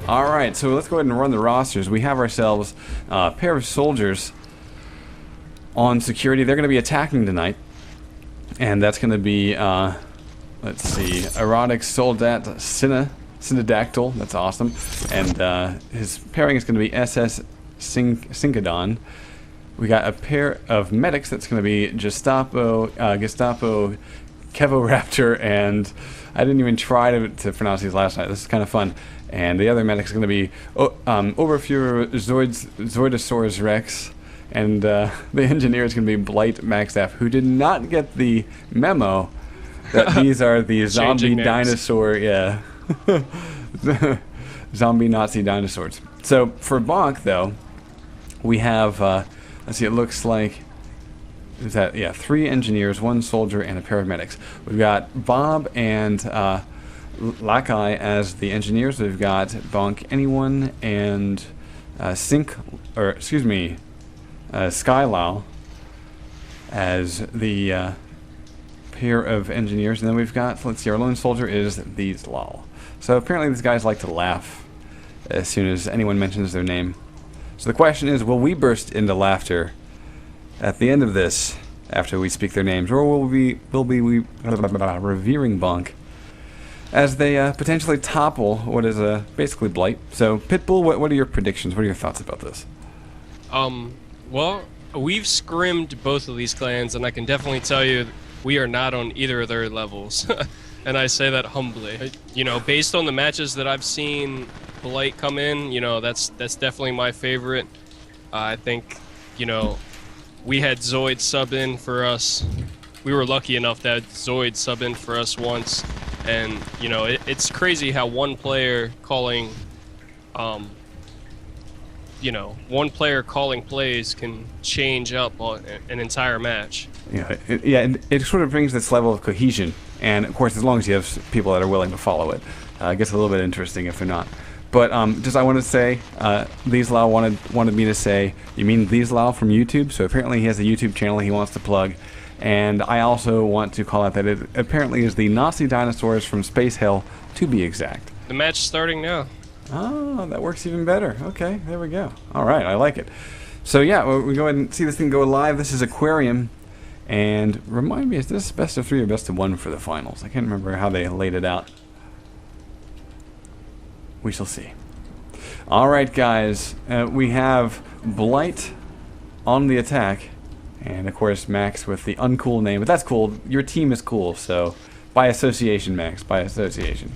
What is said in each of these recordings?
Alright, so let's go ahead and run the rosters. We have ourselves a pair of soldiers on security. They're going to be attacking tonight. And that's going to be, let's see, Erotic Soldat Synodactyl. That's awesome. And his pairing is going to be SS Syncodon. We got a pair of medics that's going to be Gestapo Kevoraptor, and I didn't even try to pronounce these last night. This is kind of fun. And the other medic's going to be Oberfuhrer Zoidosaurus Rex, and the engineer is going to be Blight Maxstaff, who did not get the memo that these are the zombie dinosaur, zombie Nazi dinosaurs. So for Bonk, though, we have, let's see, it looks like, is that, yeah, 3 engineers, 1 soldier, and a pair of medics. We've got Bob and Lakai as the engineers. We've got Bonk Anyone and Skylau as the pair of engineers. And then we've got, let's see, our lone soldier is these lol. So apparently these guys like to laugh as soon as anyone mentions their name. So the question is, will we burst into laughter at the end of this after we speak their names, or will we revering Bonk as they potentially topple what is basically Blight? So Pitbull, what are your predictions? What are your thoughts about this? Well, we've scrimmed both of these clans, and I can definitely tell you we are not on either of their levels. And I say that humbly. You know, based on the matches that I've seen Blight come in, you know, that's definitely my favorite. I think, you know, we had Zoid sub in for us. We were lucky enough that Zoid sub in for us once, and you know, it's crazy how one player calling plays can change up an entire match. Yeah, it sort of brings this level of cohesion, and of course, as long as you have people that are willing to follow it, it gets a little bit interesting if they're not. But just I want to say, Lieslau wanted me to say, you mean Lieslau from YouTube? So apparently he has a YouTube channel he wants to plug. And I also want to call out that it apparently is the Nazi dinosaurs from Space Hell, to be exact. The match starting now. Oh, that works even better. Okay, there we go. All right, I like it. So yeah, we go ahead and see this thing go live. This is Aquarium. And remind me, is this best of 3 or best of 1 for the finals? I can't remember how they laid it out. We shall see. Alright guys, we have Blight on the attack, and of course Max with the uncool name, but that's cool. Your team is cool, so by association, Max, by association.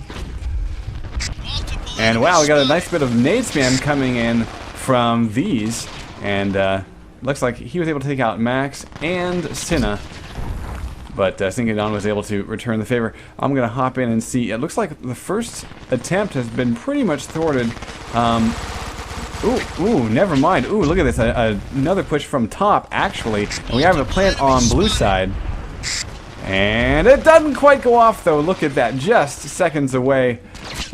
And wow, we got a nice bit of nade spam coming in from these, and looks like he was able to take out Max and Cinna. But Syncodon was able to return the favor. I'm going to hop in and see. It looks like the first attempt has been pretty much thwarted. Ooh, never mind. Ooh, look at this. Another push from top, actually. And we have a plant on blue side. And it doesn't quite go off, though. Look at that. Just seconds away.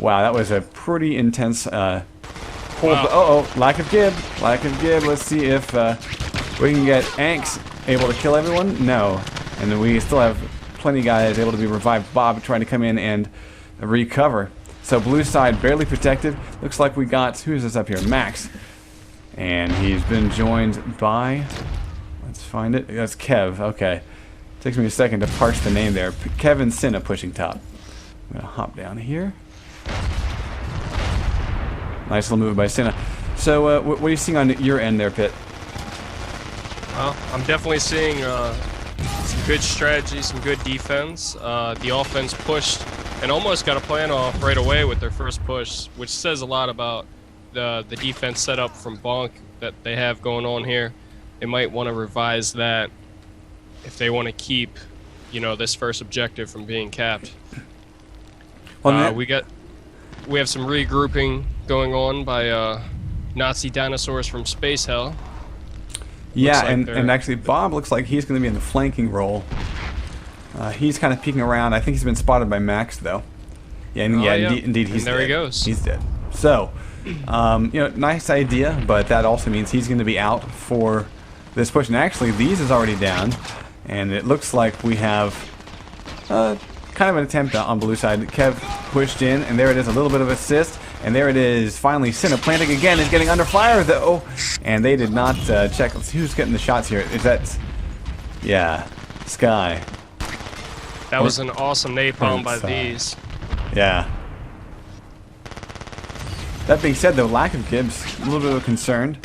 Wow, that was a pretty intense hold. Wow. Uh-oh, lack of gib. Lack of gib. Let's see if we can get Anks able to kill everyone. No. And then we still have plenty of guys able to be revived. Bob trying to come in and recover. So blue side barely protected. Looks like we got, who is this up here? Max. And he's been joined by, let's find it. That's Kev. Okay. Takes me a second to parse the name there. Kevin Cinna pushing top. I'm going to hop down here. Nice little move by Cinna. So what are you seeing on your end there, Pitt? Well, I'm definitely seeing some good strategy, some good defense. The offense pushed and almost got a plan off right away with their first push, which says a lot about the defense setup from Bonk that they have going on here. They might want to revise that if they want to keep, you know, this first objective from being capped. Well, we have some regrouping going on by Nazi dinosaurs from Space Hell. Yeah, like and actually Bob looks like he's going to be in the flanking role. He's kind of peeking around. I think he's been spotted by Max, though. Yeah, indeed he's dead. There he goes. He's dead. So, you know, nice idea, but that also means he's going to be out for this push. And actually, these is already down, and it looks like we have kind of an attempt on blue side. Kev pushed in, and there it is, a little bit of assist. And there it is. Finally, Cinna planting again is getting under fire, though. And they did not check. Let's see who's getting the shots here. Is that... Yeah. Sky. That was an awesome napalm by these. Yeah. That being said, though, lack of Gibbs, a little bit of a concern.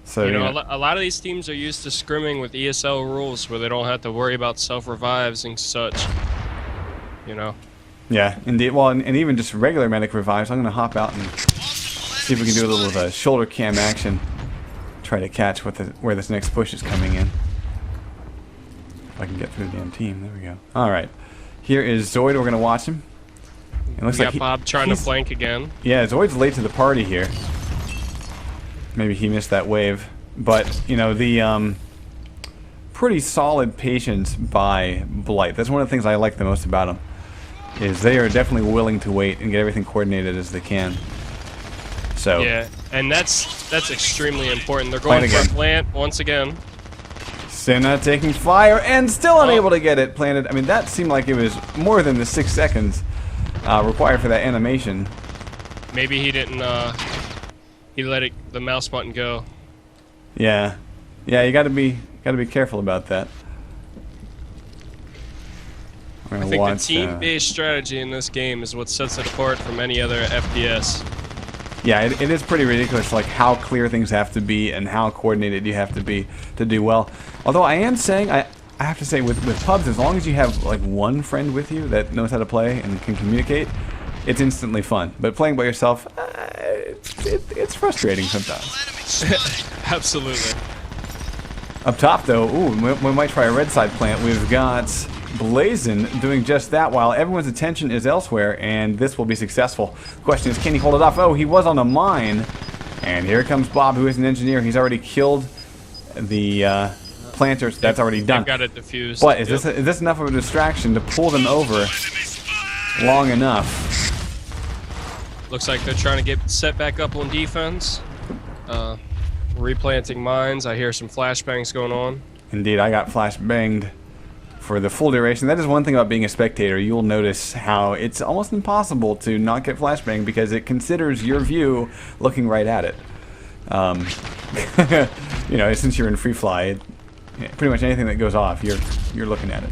So, you know, a lot of these teams are used to scrimming with ESL rules where they don't have to worry about self-revives and such. You know? Yeah, indeed. Well, and even just regular medic revives. I'm going to hop out and see if we can do a little of a shoulder cam action. Try to catch where this next push is coming in. If I can get through the damn team. There we go. All right. Here is Zoid. We're going to watch him. It looks we like got Bob trying to flank again. Yeah, Zoid's late to the party here. Maybe he missed that wave. But, you know, the pretty solid patience by Blight. That's one of the things I like the most about him. Is they are definitely willing to wait and get everything coordinated as they can. So yeah, and that's extremely important. They're going for a plant once again. Cinna taking fire and still unable to get it planted. I mean, that seemed like it was more than the 6 seconds required for that animation. Maybe he didn't. He let the mouse button go. Yeah, yeah. You got to be careful about that. I think the team-based strategy in this game is what sets it apart from any other FPS. Yeah, it is pretty ridiculous, like how clear things have to be and how coordinated you have to be to do well. Although I am saying, I have to say, with pubs, as long as you have like one friend with you that knows how to play and can communicate, it's instantly fun. But playing by yourself, it's frustrating sometimes. Absolutely. Up top, though, ooh, we might try a red side plant. We've got Blazin doing just that while everyone's attention is elsewhere, and this will be successful. The question is, can he hold it off? Oh, he was on a mine. And here comes Bob, who is an engineer. He's already killed the planters. That's already done. Got it defused. But is this enough of a distraction to pull them over long enough? Looks like they're trying to get set back up on defense. Replanting mines. I hear some flashbangs going on. Indeed, I got flashbanged for the full duration. That is one thing about being a spectator. You'll notice how it's almost impossible to not get flashbang because it considers your view looking right at it. You know, since you're in free fly, pretty much anything that goes off, you're looking at it.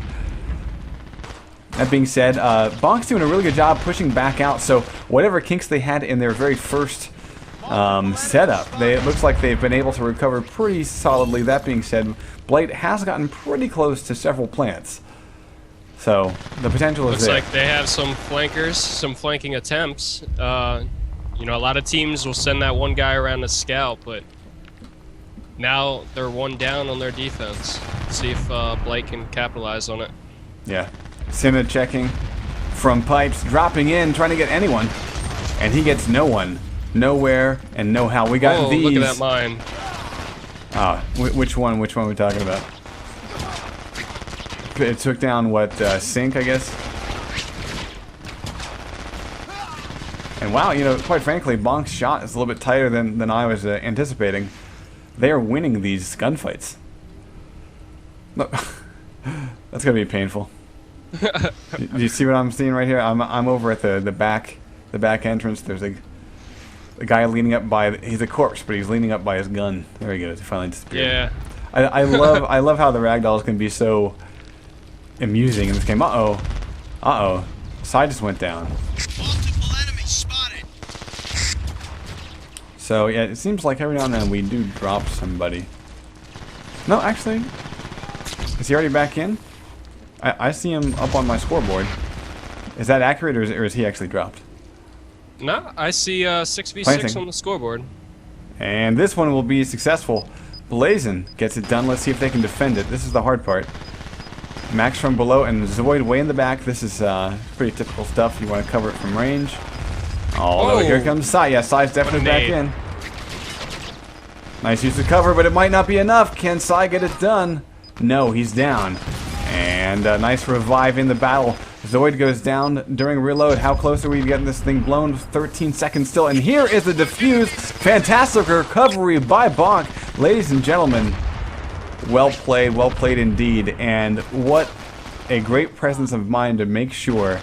That being said, Bonk's doing a really good job pushing back out. So whatever kinks they had in their very first setup, it looks like they've been able to recover pretty solidly. That being said, Blight has gotten pretty close to several plants. So the potential is there. Looks like they have some flankers, some flanking attempts. You know, a lot of teams will send that one guy around to scout, but now they're one down on their defense. See if Blight can capitalize on it. Yeah. Cinna checking from pipes, dropping in, trying to get anyone. And he gets no one. Nowhere and no how. We got these. Look at that mine. Ah, which one? Which one are we talking about? It took down what, Sink, I guess? And wow, you know, quite frankly, Bonk's shot is a little bit tighter than I was anticipating. They are winning these gunfights. Look, that's gonna be painful. Do you see what I'm seeing right here? I'm over at the back entrance. There's a guy leaning up by. He's a corpse, but he's leaning up by his gun. There he goes. He finally disappeared. Yeah. I love how the ragdolls can be so amusing in this game. Side just went down. Multiple enemies spotted. So yeah, it seems like every now and then we do drop somebody. No, actually, is he already back in? I see him up on my scoreboard. Is that accurate, or is he actually dropped? No, I see 6v6 on the scoreboard. And this one will be successful. Blazin gets it done. Let's see if they can defend it. This is the hard part. Max from below and Zoid way in the back. This is pretty typical stuff. You want to cover it from range. Although here comes Sai. Yeah, Sai's definitely back in. Nice use of cover, but it might not be enough. Can Sai get it done? No, he's down. And a nice revive in the battle. Zoid goes down during reload. How close are we to getting this thing blown? 13 seconds still. And here is the defuse. Fantastic recovery by Bonk. Ladies and gentlemen, well played indeed. And what a great presence of mind to make sure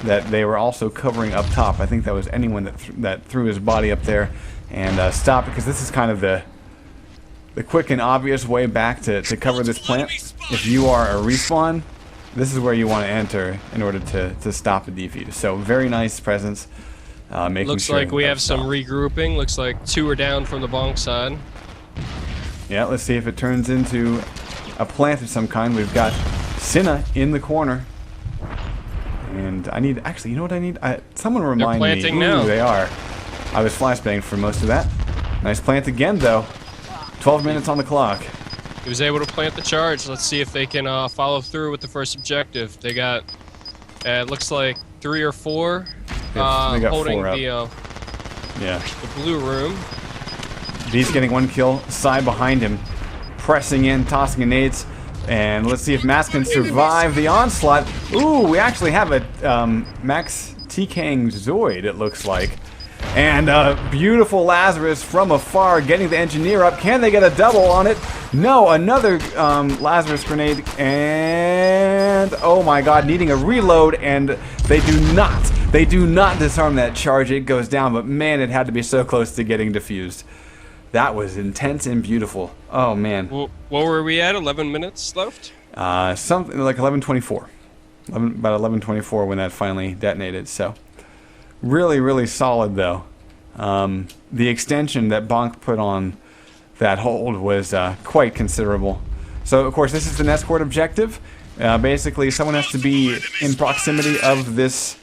that they were also covering up top. I think that was anyone that threw his body up there and stopped, because this is kind of the quick and obvious way back to cover this plant. If you are a respawn, this is where you want to enter in order to stop the defuse. So very nice presence. Making Looks sure like we have some stopped. regrouping. Looks like 2 are down from the bonk side. Yeah, let's see if it turns into a plant of some kind. We've got Cinna in the corner. And I need, actually, you know what I need? Someone remind me. They're planting now. Ooh, they are. I was flashbanging for most of that. Nice plant again, though. 12 minutes on the clock. He was able to plant the charge. Let's see if they can follow through with the first objective. They got, it looks like 3 or 4 They got holding 4 up. the blue room. B's getting 1 kill. Sai behind him. Pressing in, tossing grenades. And let's see if Max can survive the onslaught. Ooh, we actually have a Max TKing Zoid, it looks like. And beautiful Lazarus from afar getting the engineer up. Can they get a double on it? No, another Lazarus grenade. And oh my god, needing a reload. And they do not disarm that charge. It goes down, but man, it had to be so close to getting defused. That was intense and beautiful. Oh man. What were we at? 11 minutes left? Something like 11:24. About 11:24 when that finally detonated. So really, really solid though. The extension that Bonk put on that hold was quite considerable. So of course this is the escort objective. Basically, someone has to be in proximity of this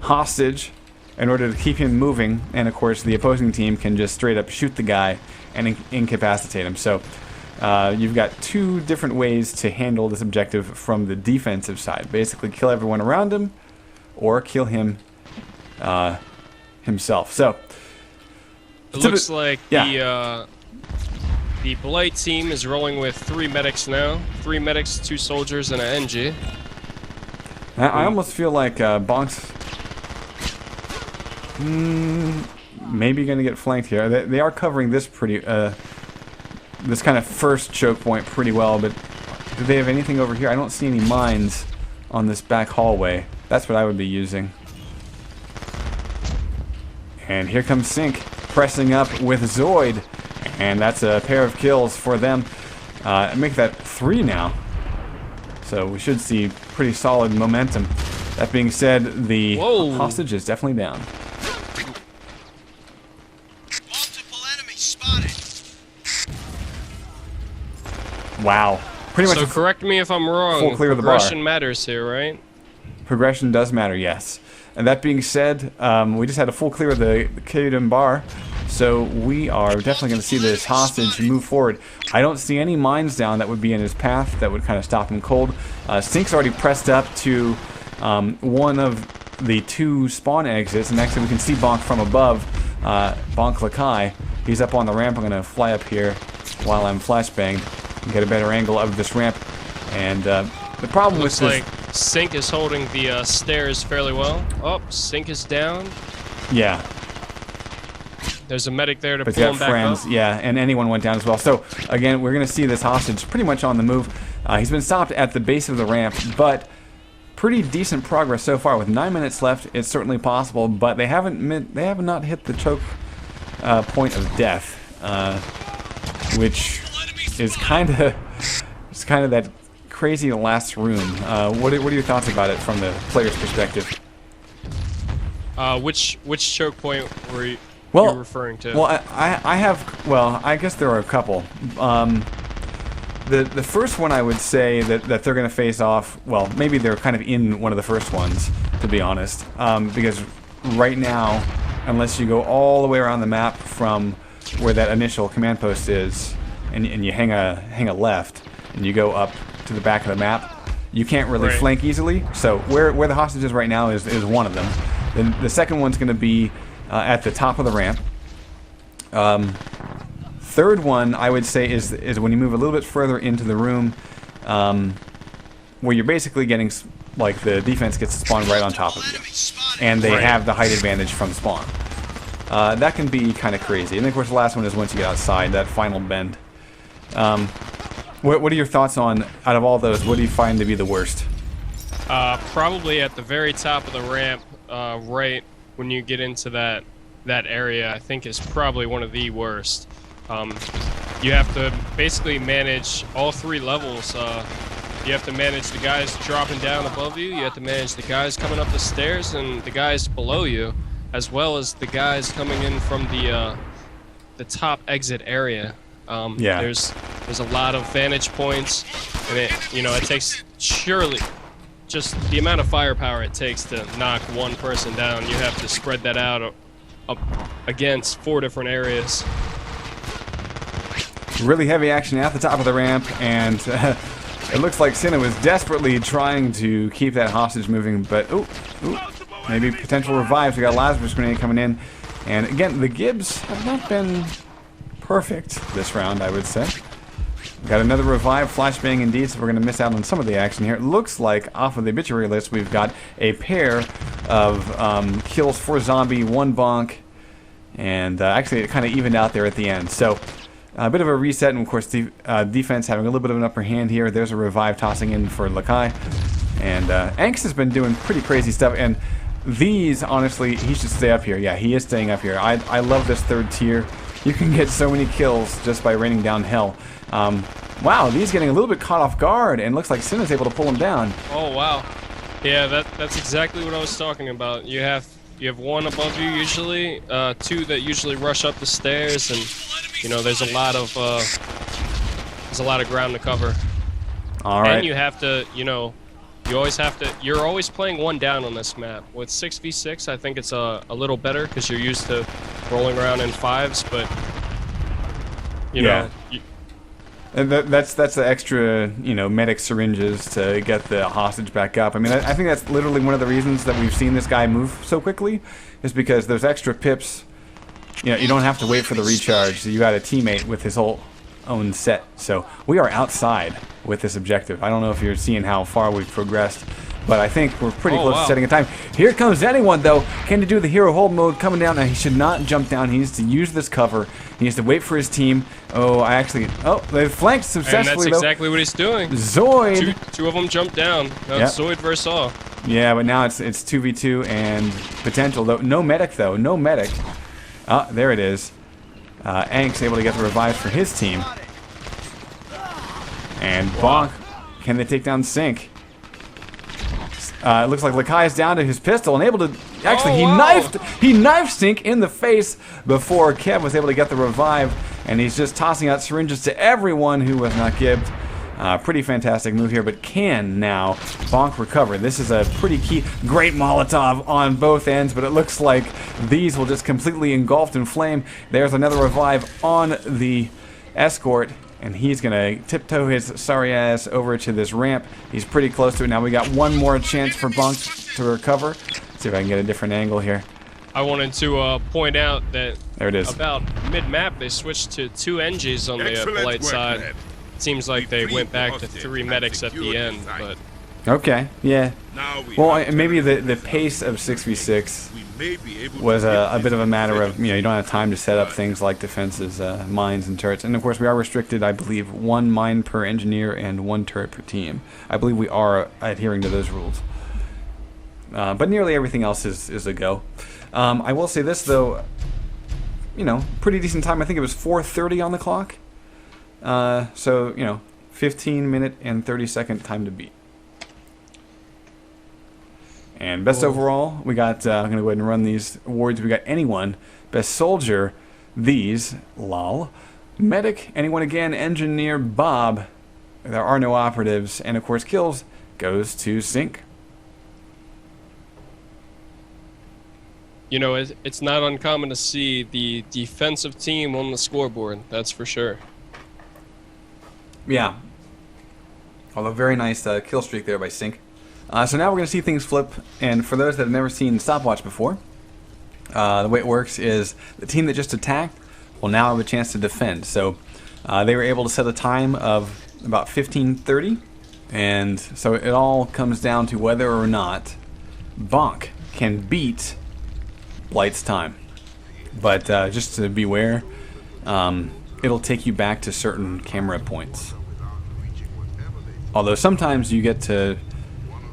hostage in order to keep him moving, and of course the opposing team can just straight up shoot the guy and incapacitate him. So you've got 2 different ways to handle this objective from the defensive side. Basically kill everyone around him or kill him himself. So it looks like the Blight team is rolling with 3 medics now. 3 medics, 2 soldiers, and an NG. I almost feel like Bonk's maybe going to get flanked here. They are covering this pretty, this kind of first choke point pretty well, but do they have anything over here? I don't see any mines on this back hallway. That's what I would be using. And here comes Sync, pressing up with Zoid, and that's a pair of kills for them. Make that 3 now. So we should see pretty solid momentum. That being said, the hostage is definitely down. Multiple enemies spotted. Wow. Pretty much. So correct me if I'm wrong. Full clear of the bar. Progression matters here, right? Progression does matter, yes. And that being said, we just had a full clear of the Kadam bar, so we are definitely going to see this hostage move forward. I don't see any mines down that would be in his path that would kind of stop him cold. Sync's already pressed up to one of the 2 spawn exits, and actually we can see Bonk from above. Bonk Lakai, he's up on the ramp. I'm going to fly up here while I'm flashbanged and get a better angle of this ramp. And the problem with this... Sync is holding the stairs fairly well. Oh, Sync is down. Yeah. There's a medic there to But pull you him got back friends, up. yeah, and anyone went down as well. So again, we're going to see this hostage pretty much on the move. He's been stopped at the base of the ramp, but pretty decent progress so far. With 9 minutes left, it's certainly possible, but they have not hit the choke point of death, which is kind of that crazy last room. What are your thoughts about it from the player's perspective? Which choke point were you referring to? Well, I guess there are a couple. The first one I would say that they're going to face off, well, maybe they're kind of in one of the first ones, to be honest, because right now, unless you go all the way around the map from where that initial command post is, and you hang a left, and you go up to the back of the map, you can't really flank easily. So where the hostage is right now is one of them. Then the second one's going to be at the top of the ramp. Third one, I would say, is when you move a little bit further into the room, where you're basically getting, like, the defense gets to spawn right on top of you, and they have the height advantage from spawn. That can be kind of crazy. And then, of course, the last one is once you get outside, that final bend. What are your thoughts on, out of all those, what do you find to be the worst? Probably at the very top of the ramp, right when you get into that area, I think is probably one of the worst. You have to basically manage all 3 levels. You have to manage the guys dropping down above you, you have to manage the guys coming up the stairs, and the guys below you, as well as the guys coming in from the top exit area. Yeah. There's a lot of vantage points, and it takes surely just the amount of firepower it takes to knock one person down. You have to spread that out up against 4 different areas. Really heavy action at the top of the ramp, and it looks like Cinna was desperately trying to keep that hostage moving, but ooh, maybe potential revives. We got a Lazarus grenade coming in, and again, the Gibbs have not been perfect this round, I would say. We got another revive, flashbang indeed, so we're going to miss out on some of the action here. It looks like off of the obituary list, we've got a pair of kills for zombie, 1 bonk, and actually it kind of evened out there at the end. So a bit of a reset, and of course defense having a little bit of an upper hand here. There's a revive tossing in for Lakai, and Angst has been doing pretty crazy stuff, and these, honestly, he should stay up here. Yeah, he is staying up here. I love this 3rd tier. You can get so many kills just by raining down hell. Wow, these getting a little bit caught off guard, and looks like Cinna's able to pull him down. Oh wow, yeah, that's exactly what I was talking about. You have 1 above you usually, 2 that usually rush up the stairs, and there's a lot of ground to cover. All right. And you have to, you're always playing 1 down on this map. With 6v6, I think it's a little better because you're used to rolling around in 5s, but you know. And that's the extra, medic syringes to get the hostage back up. I mean, I think that's literally one of the reasons that we've seen this guy move so quickly, is because those extra pips, you don't have to wait for the recharge. So you got a teammate with his whole own set. So we are outside with this objective. I don't know if you're seeing how far we've progressed, but I think we're pretty close to setting a time. Here comes anyone, though. Can he do the hero hold mode coming down? Now, he should not jump down. He needs to use this cover. He needs to wait for his team. Oh, they've flanked successfully, and that's exactly what he's doing. Zoid. Two of them jumped down. Now it's Zoid versus all. Yeah, but now it's 2v2 and potential, though. No medic, though. No medic. Oh, there it is. Ank's able to get the revives for his team. And Bonk, can they take down Sync? It looks like Lakai is down to his pistol and able to... Actually, he knifed Sync in the face before Kev was able to get the revive. And he's just tossing out syringes to everyone who was not gibbed. Pretty fantastic move here, but can now Bonk recover? This is a pretty key... Great Molotov on both ends, but it looks like these will just completely engulfed in flame. There's another revive on the escort, and he's going to tiptoe his sorry ass over to this ramp. He's pretty close to it. Now we got 1 more chance for Bonk to recover. Let's see if I can get a different angle here. I wanted to point out that there it is. About mid-map they switched to 2 NGs on the light side. It seems like they went back to 3 medics at the end, but... Okay, yeah. Well, maybe the pace of 6v6 was a bit of a matter of, you don't have time to set up things like defenses, mines and turrets. And of course we are restricted, I believe, 1 mine per engineer and 1 turret per team. I believe we are adhering to those rules. But nearly everything else is a go. I will say this, though, pretty decent time. I think it was 4:30 on the clock. So, 15-minute and 30-second time to beat. And best overall, we got, I'm going to go ahead and run these awards. We got anyone, best soldier, these, lol, medic, anyone again, engineer, Bob, there are no operatives, and of course kills goes to Sync. It's not uncommon to see the defensive team on the scoreboard, that's for sure. Yeah. Although very nice kill streak there by Sync. So now we're going to see things flip, and for those that have never seen Stopwatch before, the way it works is the team that just attacked will now have a chance to defend. So they were able to set a time of about 15:30, and so it all comes down to whether or not Bonk can beat Blight's time. But just to beware, it'll take you back to certain camera points. Although sometimes you get to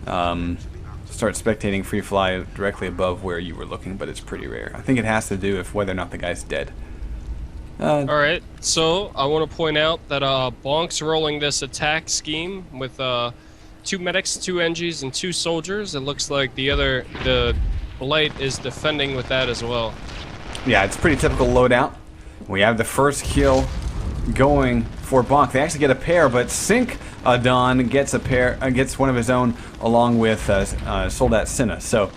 start spectating free fly directly above where you were looking, but it's pretty rare. I think it has to do with whether or not the guy's dead. Alright, so I want to point out that Bonk's rolling this attack scheme with 2 medics, 2 NGs, and 2 soldiers. It looks like the Blight is defending with that as well. Yeah, it's pretty typical loadout. We have the first kill going for Bonk. They actually get a pair, but Sync Don gets a pair, gets one of his own along with Soldat Cinna. So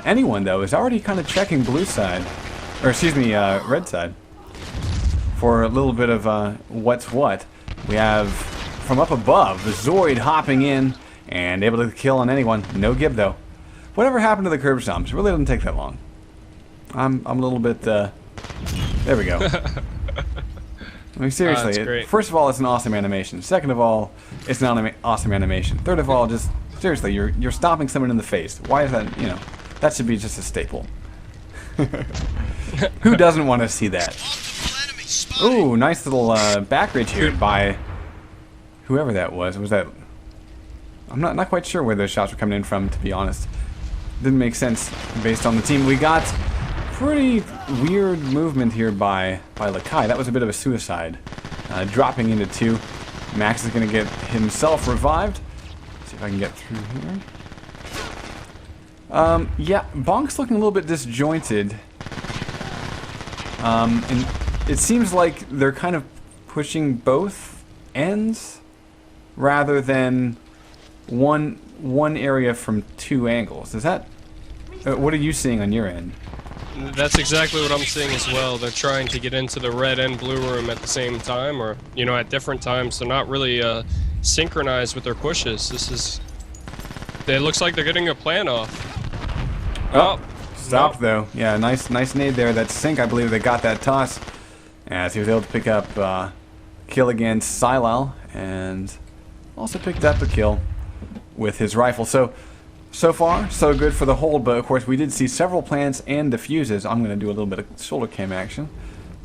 anyone though is already kind of checking blue side, or excuse me, red side, for a little bit of what's what. We have from up above the Zoid hopping in and able to kill on anyone. No gib though. Whatever happened to the curb stomps? It really doesn't take that long. I'm a little bit. There we go. I mean, seriously, first of all, it's an awesome animation. Second of all, it's not an awesome animation. Third of all, just seriously, you're stomping someone in the face. Why is that? You know, that should be just a staple. Who doesn't want to see that? Ooh, nice little back ridge here by whoever that was. Was that? I'm not quite sure where those shots were coming in from, to be honest. Didn't make sense based on the team. We got pretty weird movement here by Lakai. That was a bit of a suicide. Dropping into 2. Max is going to get himself revived. Let's see if I can get through here. Yeah, Bonk's looking a little bit disjointed. And it seems like they're kind of pushing both ends rather than one area from 2 angles. Is that... what are you seeing on your end? That's exactly what I'm seeing as well. They're trying to get into the red and blue room at the same time, or, you know, at different times. They're not really synchronized with their pushes. It looks like they're getting a plan off. Oh, stopped though. Yeah, nice nade there. That Sync, I believe they got that toss. As he was able to pick up kill against Silal, and also picked up a kill with his rifle. So far, so good for the hold, but of course we did see several plants and diffuses. I'm going to do a little bit of shoulder cam action.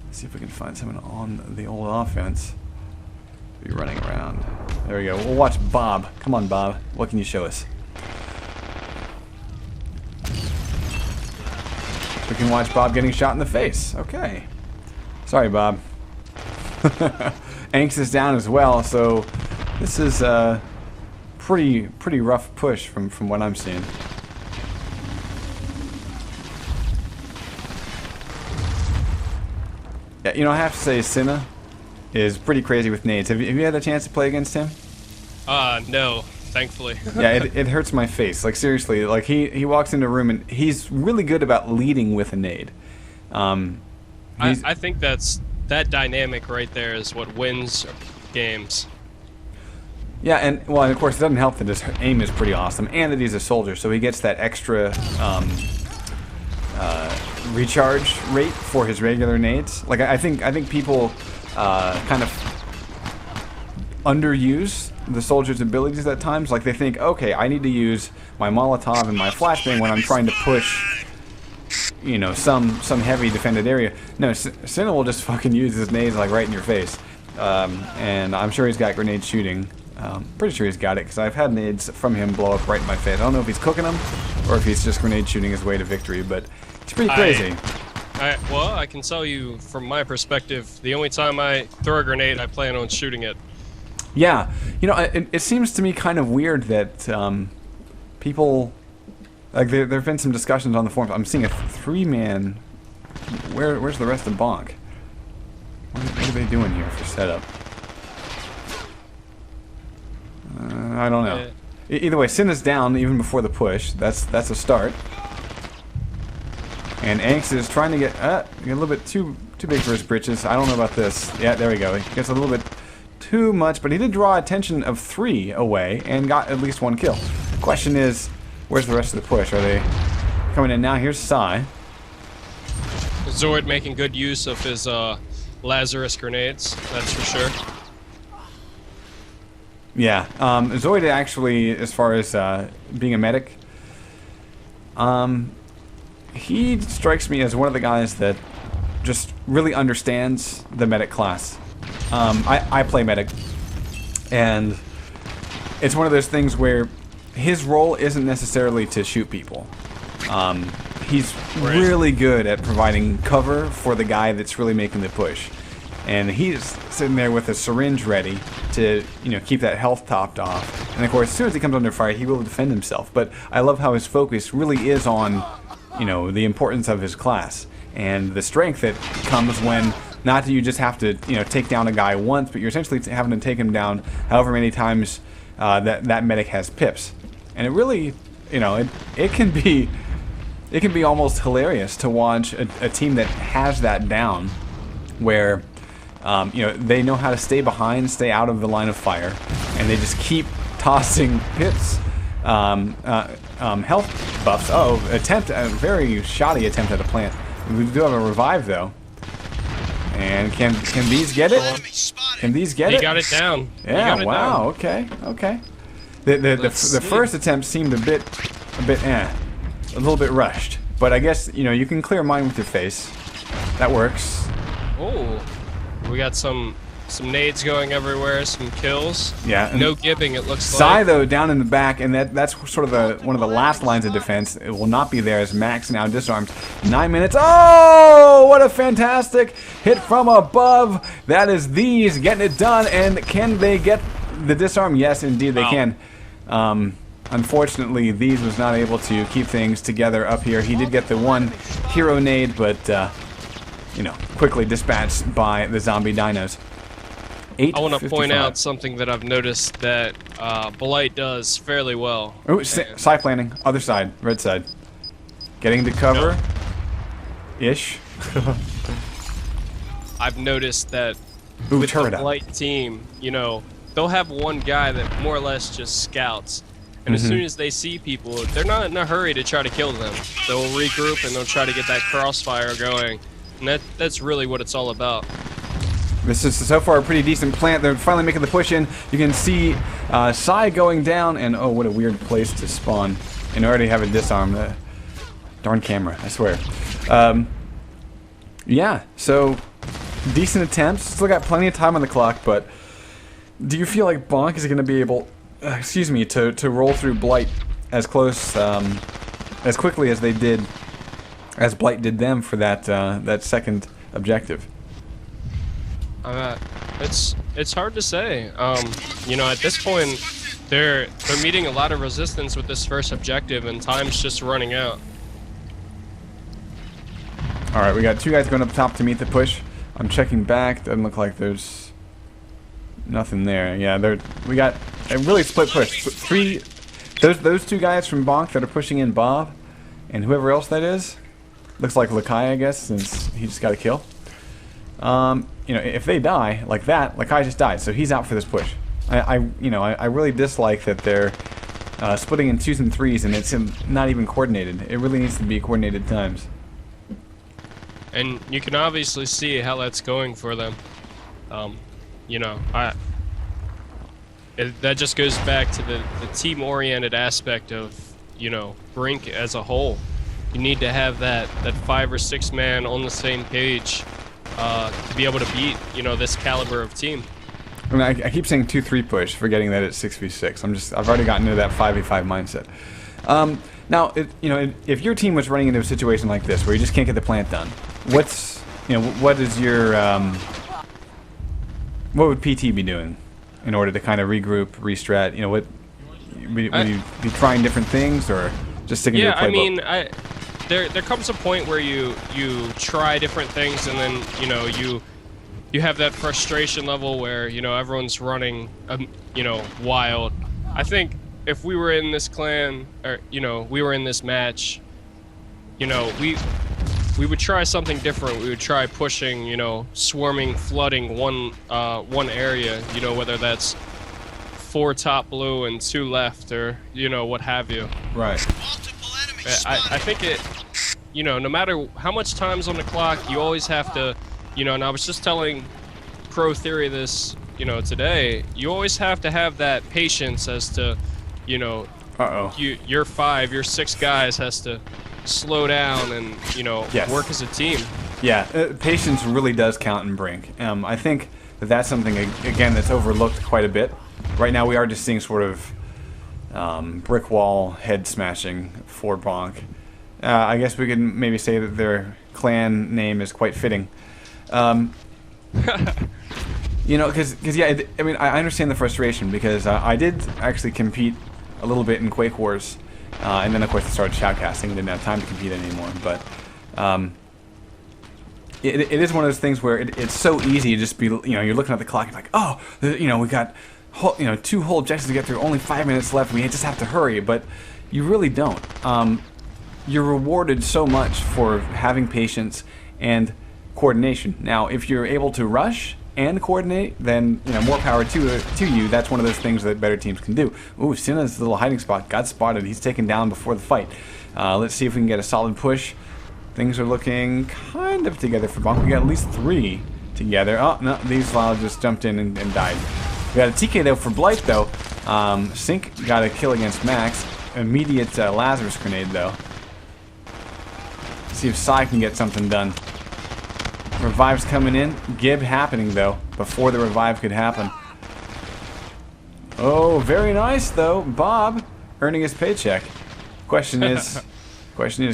Let's see if we can find someone on the old offense. Be running around. There we go. We'll watch Bob. Come on, Bob. What can you show us? We can watch Bob getting shot in the face. Okay. Sorry, Bob. Angst is down as well, so this is pretty rough push from what I'm seeing. Yeah, you know, I have to say Cinna is pretty crazy with nades. Have you had a chance to play against him? No, thankfully. Yeah, it hurts my face. Like seriously, like he walks into a room and he's really good about leading with a nade. I think that dynamic right there is what wins games. Yeah, and of course it doesn't help that his aim is pretty awesome, and that he's a soldier, so he gets that extra recharge rate for his regular nades. Like I think people kind of underuse the soldier's abilities at times. Like they think, okay, I need to use my Molotov and my flashbang when I'm trying to push, you know, some heavy defended area. No, Cinna will just fucking use his nades like right in your face, and I'm sure he's got grenade shooting. Pretty sure he's got it, because I've had nades from him blow up right in my face. I don't know if he's cooking them, or if he's just grenade shooting his way to victory, but it's pretty crazy. Well, I can tell you from my perspective, the only time I throw a grenade, I plan on shooting it. Yeah, you know, it seems to me kind of weird that people, like there have been some discussions on the forums. I'm seeing a 3-man. Where's the rest of Bonk? What are they doing here for setup? I don't know. Either way, Cinna's down even before the push. That's a start. And Angst is trying to get a little bit too big for his britches. I don't know about this. Yeah, there we go. He gets a little bit too much, but he did draw attention of 3 away and got at least 1 kill. The question is, where's the rest of the push? Are they coming in now? Here's Psy. Zoid making good use of his Lazarus grenades, that's for sure. Yeah, Zoid actually, as far as being a medic, he strikes me as one of the guys that just really understands the medic class. I play medic, and it's one of those things where his role isn't necessarily to shoot people. He's really good at providing cover for the guy that's really making the push. And he's sitting there with a syringe ready to, keep that health topped off. And of course, as soon as he comes under fire, he will defend himself. But I love how his focus really is on, the importance of his class. And the strength that comes when, not that you just have to, take down a guy once, but you're essentially having to take him down however many times that medic has pips. And it really, it can be almost hilarious to watch a team that has that down, where they know how to stay behind, stay out of the line of fire, and they just keep tossing pips, health buffs. Oh, a very shoddy attempt at a plant. We do have a revive though, and can these get it? Enemy spotted. Can these get it? He got it down. Yeah. He got it Wow. down. Okay. The first attempt seemed a little bit rushed, but I guess you can clear mine with your face. That works. Oh, we got some nades going everywhere, some kills. Yeah. No gibbing, it looks Psy like. though down in the back, and that's sort of one of the last lines of defense. It will not be there as Max now disarmed. 9 minutes. Oh, what a fantastic hit from above! That is these getting it done, and can they get the disarm? Yes, indeed they can. Unfortunately, these was not able to keep things together up here. He did get the one hero nade, but quickly dispatched by the zombie dinos. I want to point out something that I've noticed that Blight does fairly well. Oh, side planning, other side, red side. Getting to cover. Ish. I've noticed that Ooh, with turret the up. Blight team, they'll have one guy that more or less just scouts. And as soon as they see people, they're not in a hurry to try to kill them. They'll regroup and they'll try to get that crossfire going. And that's really what it's all about. This is so far a pretty decent plant. They're finally making the push in. You can see Psy going down, and oh, what a weird place to spawn. And already have a disarm. Darn camera, I swear. Yeah, so decent attempts. Still got plenty of time on the clock, but do you feel like Bonk is going to be able, to roll through Blight as close, as quickly as they did, as Blight did them for that second objective? It's hard to say. At this point, they're meeting a lot of resistance with this first objective, and time's just running out. All right, we got two guys going up top to meet the push. I'm checking back. Doesn't look like there's nothing there. Yeah, we got a really split push. Three, those two guys from Bonk that are pushing in Bob, and whoever else that is. Looks like Lakai, I guess, since he just got a kill. If they die like that, Lakai just died, so he's out for this push. I really dislike that they're splitting in 2s and 3s, and it's not even coordinated. It really needs to be coordinated times. And you can obviously see how that's going for them. That just goes back to the team-oriented aspect of, Brink as a whole. You need to have that 5 or 6 man on the same page to be able to beat, this caliber of team. I mean, I keep saying 2-3 push, forgetting that it's 6v6. I've already gotten into that 5v5 mindset. Now, if your team was running into a situation like this where you just can't get the plant done, what is your what would PT be doing in order to kind of regroup, restrat? Would you be trying different things or just sticking to the playbook? Yeah, I mean, there comes a point where you try different things, and then you have that frustration level where everyone's running wild. I think if we were in this clan, or we were in this match, we would try something different. We would try pushing, swarming, flooding one area, whether that's 4 top blue and 2 left, or what have you. Right. Multiple enemies I think it, no matter how much time's on the clock, you always have to, and I was just telling Pro Theory this, today, you always have to have that patience as to, your 5, your 6 guys has to slow down and, Yes. work as a team. Yeah, patience really does count in Brink. I think that's something, again, that's overlooked quite a bit. Right now we are just seeing sort of brick wall head smashing for Bonk. I guess we could maybe say that their clan name is quite fitting. You know, because yeah, I mean, I understand the frustration because I did actually compete a little bit in Quake Wars, and then of course I started shoutcasting and didn't have time to compete anymore. But it is one of those things where it's so easy to just be, you know, you're looking at the clock, you're like, oh, you know, we got, you know, 2 whole objectives to get through, only 5 minutes left, we just have to hurry. But you really don't. You're rewarded so much for having patience and coordination. Now, if you're able to rush and coordinate, then, you know, more power to you. That's one of those things that better teams can do. Ooh, Sinna's little hiding spot got spotted. He's taken down before the fight. Let's see if we can get a solid push. Things are looking kind of together for Bonk. We got at least 3 together. Oh, no, these Lyle just jumped in and died. We got a TK though for Blight though. Sync got a kill against Max. Immediate Lazarus grenade though. See if Psy can get something done. Revive's coming in. Gib happening though, before the revive could happen. Oh, very nice though. Bob earning his paycheck. Question is,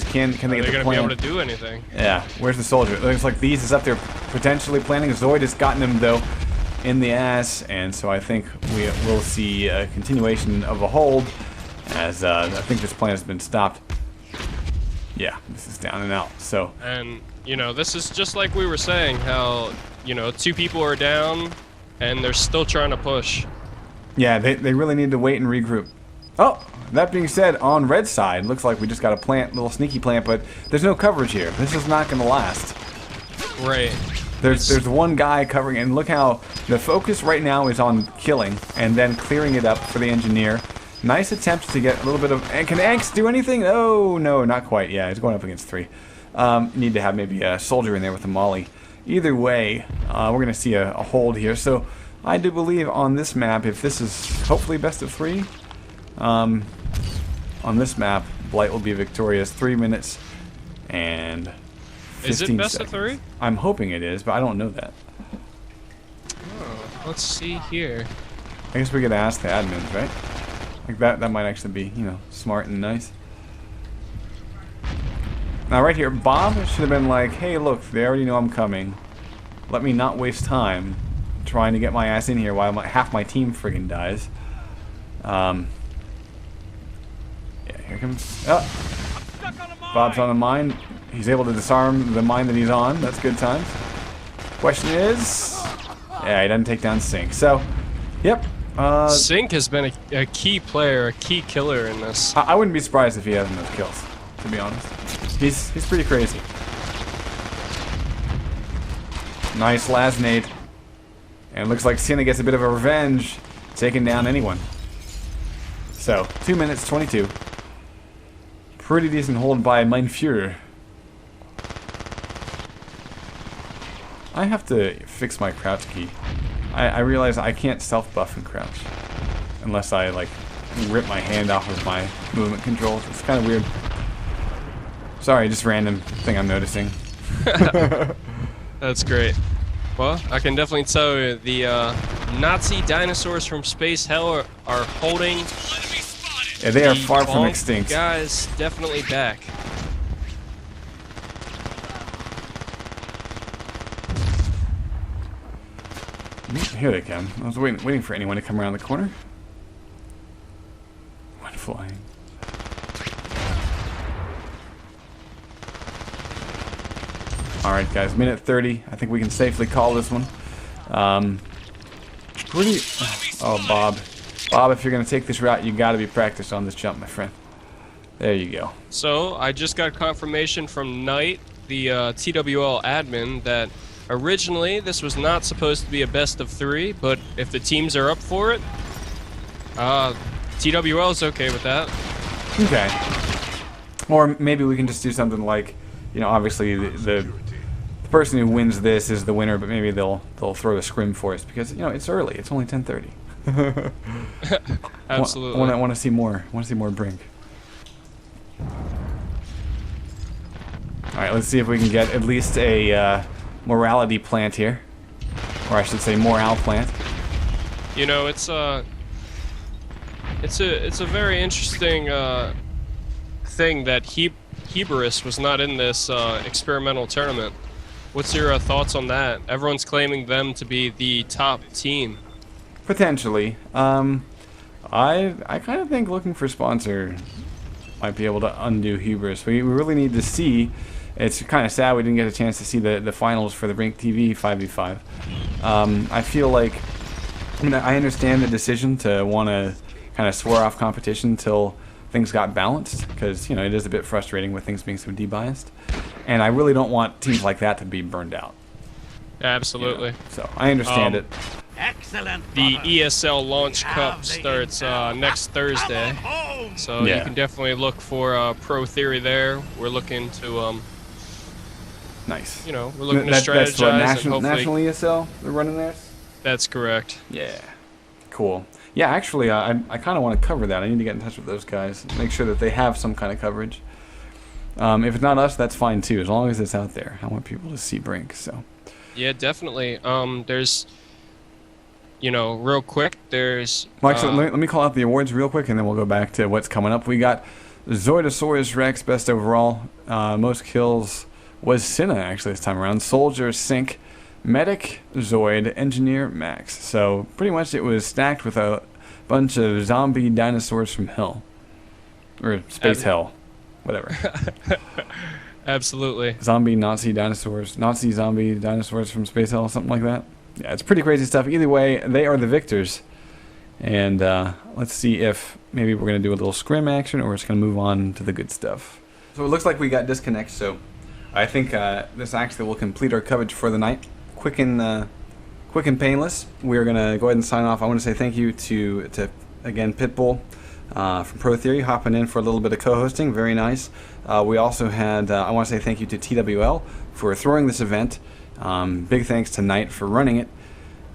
can they get the plan? Be able to do anything? Yeah. Where's the soldier? It looks like These is up there potentially planning. Zoid has gotten him though in the ass, and so I think we will see a continuation of a hold, as I think this plan has been stopped. Yeah, this is down and out. So. And you know, this is just like we were saying, how, you know, 2 people are down, and they're still trying to push. Yeah, they really need to wait and regroup. Oh, that being said, on red side, looks like we just got a plant, little sneaky plant, but there's no coverage here. This is not going to last. Right. There's one guy covering, and look how the focus right now is on killing and then clearing it up for the engineer. Nice attempt to get a little bit of... And can Anx do anything? Oh, no, not quite. Yeah, he's going up against 3. Need to have maybe a soldier in there with a molly. Either way, we're going to see a hold here. So I do believe on this map, if this is hopefully best of 3, on this map, Blight will be victorious. 3 minutes and 15 Is it best seconds. of 3? I'm hoping it is, but I don't know that. Oh, let's see here. I guess we could ask the admins, right? Like that might actually be, you know, smart and nice. Now right here, Bob should have been like, hey look, they already know I'm coming. Let me not waste time trying to get my ass in here while half my team friggin' dies. Yeah, here comes... Oh! Bob's on a mine. He's able to disarm the mine that he's on. That's good times. Question is... Yeah, he doesn't take down Sync. So, yep. Sync has been a key player, a key killer in this. I wouldn't be surprised if he has enough kills, to be honest. He's pretty crazy. Nice Lasnade. And it looks like Cena gets a bit of a revenge, taking down anyone. So, 2 minutes 22. Pretty decent hold by Mein Führer. I have to fix my crouch key. I realize I can't self-buff and crouch. Unless I, like, rip my hand off of my movement controls. It's kind of weird. Sorry, just random thing I'm noticing. That's great. Well, I can definitely tell you the Nazi dinosaurs from Space Hell are holding. Yeah, they are far from extinct. Guys, definitely back. Here they come. I was waiting for anyone to come around the corner. One flying. Alright guys, minute 30. I think we can safely call this one. Oh, Bob. Bob, if you're going to take this route, you got to be practiced on this jump, my friend. There you go. So, I just got confirmation from Knight, the TWL admin, that originally this was not supposed to be a best of 3, but if the teams are up for it, TWL is okay with that. Okay. Or maybe we can just do something like, you know, obviously the person who wins this is the winner, but maybe they'll throw a scrim for us because, you know, it's early. It's only 10:30. Absolutely. I want to see more. I want to see more Brink. All right, let's see if we can get at least a morality plant here, or I should say morale plant. You know, it's It's a very interesting thing that Heberus was not in this experimental tournament. What's your thoughts on that? Everyone's claiming them to be the top team. Potentially. I kind of think looking for sponsor might be able to undo hubris. We really need to see. It's kind of sad we didn't get a chance to see the finals for the Brink TV 5v5. I feel like, I mean, I understand the decision to want to kind of swear off competition until things got balanced, because, you know, it is a bit frustrating with things being so debiased. And I really don't want teams like that to be burned out. Absolutely. You know? So I understand it. Excellent. The ESL Launch Cup starts next Thursday, so Yeah. you can definitely look for Pro Theory there. We're looking to, Nice. you know, we're looking to That's strategize what, and national hopefully. ESL they're running theirs? That's correct. Yeah. Cool. Yeah, actually, I kind of want to cover that. I need to get in touch with those guys, make sure that they have some kind of coverage. If it's not us, that's fine too, as long as it's out there. I want people to see Brink. So. Yeah, definitely. There's, you know, real quick, there's... Well, actually, let me call out the awards real quick, and then we'll go back to what's coming up. We got Zoidosaurus Rex, best overall. Most kills was Cinna, actually, this time around. Soldier, Sync, Medic, Zoid, Engineer, Max. So, pretty much it was stacked with a bunch of zombie dinosaurs from hell. Or space hell. Whatever. Absolutely. Zombie Nazi dinosaurs. Nazi zombie dinosaurs from space hell, something like that. Yeah, it's pretty crazy stuff. Either way, they are the victors. And let's see if maybe we're going to do a little scrim action, or we're just going to move on to the good stuff. So it looks like we got disconnect, so I think this actually will complete our coverage for the night. Quick and painless. We're going to go ahead and sign off. I want to say thank you to again, Pitbull from Pro Theory, hopping in for a little bit of co-hosting. Very nice. We also had, I want to say thank you to TWL for throwing this event. Big thanks to Knight for running it,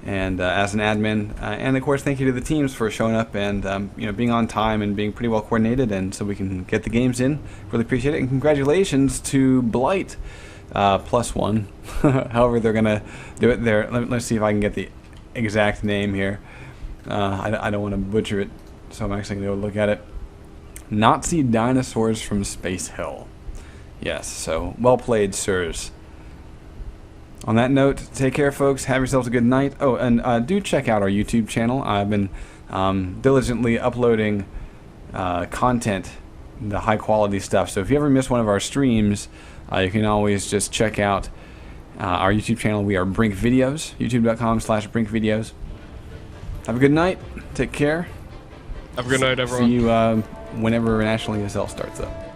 and as an admin, and of course thank you to the teams for showing up and you know, being on time and being pretty well coordinated, and so we can get the games in. Really appreciate it, and congratulations to Blight +1. However they're gonna do it there. Let's see if I can get the exact name here. I don't want to butcher it, so I'm actually gonna go look at it. Nazi dinosaurs from Space Hell. Yes, so well played, sirs. On that note, take care, folks. Have yourselves a good night. Oh, and do check out our YouTube channel. I've been diligently uploading content, the high-quality stuff. So if you ever miss one of our streams, you can always just check out our YouTube channel. We are Brink Videos, youtube.com/Brink Videos. Have a good night. Take care. Have a good night, everyone. See you whenever National ESL starts up.